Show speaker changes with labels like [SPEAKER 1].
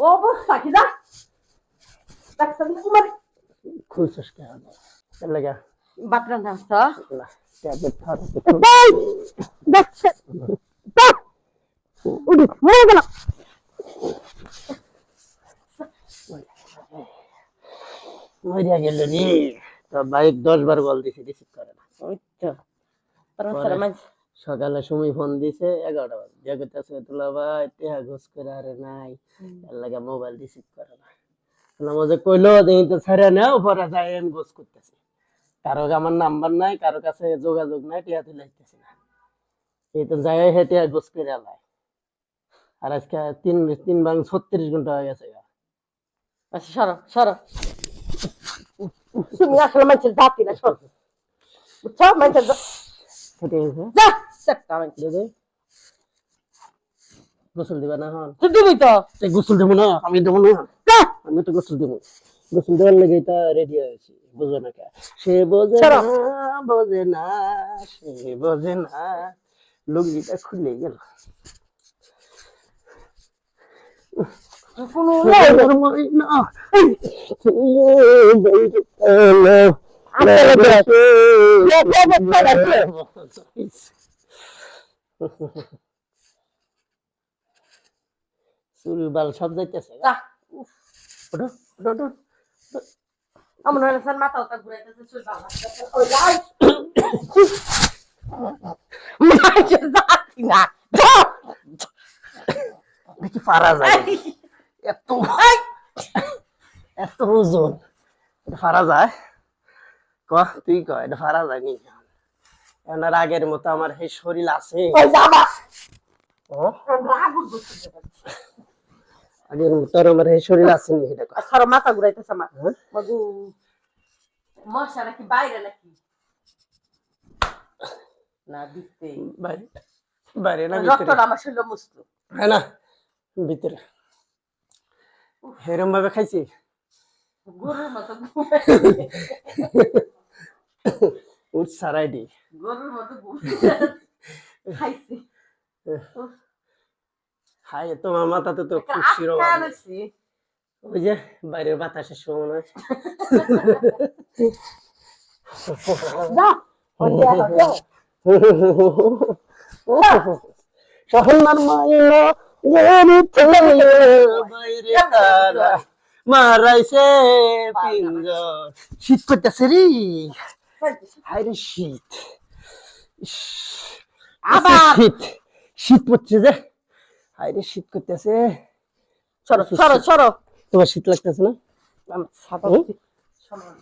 [SPEAKER 1] অবস্থা কি যা ডাক্তার তোমার
[SPEAKER 2] খুলছস কেন লাগা
[SPEAKER 1] বাতরান দাস
[SPEAKER 2] না ট্যাবলেট খাওয়া
[SPEAKER 1] ডাক্তার উড়ি মরে গেল
[SPEAKER 2] মরিয়া গেল রে তো বাইক 10 বার কল দিছি রিসিভ করে না
[SPEAKER 1] ওইতো
[SPEAKER 2] পরে
[SPEAKER 1] পরমাত্মা
[SPEAKER 2] সকালে সময় ফোন দিছে 11টা বাজে যে কইতাছে তুলা ভাই টেহা ঘুষ করে আরে নাই এর লাগা মোবাইল রিসিভ করে না নামাজে কইলো দেই তো ছাড়া নাও পরে যাই আমি ঘুষ করতেছি কারো আমার নাম্বার নাই কারো কাছে যোগাযোগ নাই টেহা তুলাইতেছি না এই তো যাই হেঁটে ঘুষ করে আলাই আর আজকে 3 ঘন্টা হয়ে গেছে
[SPEAKER 1] আচ্ছা সরো সরো তুমি আসলে মানুষের জাতি না সর বুঝছো মানুষের
[SPEAKER 2] হেঁটে গেছে
[SPEAKER 1] যা সেটা আমি
[SPEAKER 2] দে গোসল দিবা না হন
[SPEAKER 1] তুই দিবি তো
[SPEAKER 2] গোসল দেবো না আমি দেবো না আমি তো গোসল দেবো গোসল দেওয়ার লেগে তা রেডি হয়েছি বুঝো না কে সে বোঝে না বোঝে না সে বোঝে না লুঙ্গিটা খুলে গেল
[SPEAKER 1] কোনো
[SPEAKER 2] চুল বাল সব যাইতেছে
[SPEAKER 1] আমার হলে স্যার মাথা ওটা ঘুরাইতেছে চুল বাবা মানুষের জাতি না
[SPEAKER 2] দেখি ফারা যায় এত এত ওজন এটা ফারা যায় ক তুই ক এটা ফারা যায় নি এনার আগের মতো আমার এই শরীর আছে আগের মতো আমার এই শরীর আছে নি এটা
[SPEAKER 1] স্যার মাথা ঘুরাইতেছে আমার বাবু মশা নাকি বাইরে নাকি না দিতে
[SPEAKER 2] বাইরে বাইরে না
[SPEAKER 1] রক্তটা আমার শরীরে মুছতো
[SPEAKER 2] হ্যাঁ না ভিতরে এরম ভাবে খাইছি
[SPEAKER 1] গরুর মতো
[SPEAKER 2] উঠ সারাই দি
[SPEAKER 1] গরুর মতো খাইছি
[SPEAKER 2] হাই তোমার মাথাতে তো খুশি ওই যে বাইরের বাতাসের সময় সহনার মাইলো বাইরে তারা মারাইছে পিঞ্জর শীত করতেছে রে হাইরে শীত
[SPEAKER 1] আবার
[SPEAKER 2] শীত শীত পড়ছে যে হাইরে শীত করতেছে
[SPEAKER 1] সরো সরো সরো
[SPEAKER 2] তোমার শীত লাগতেছে না
[SPEAKER 1] ছাতা সময়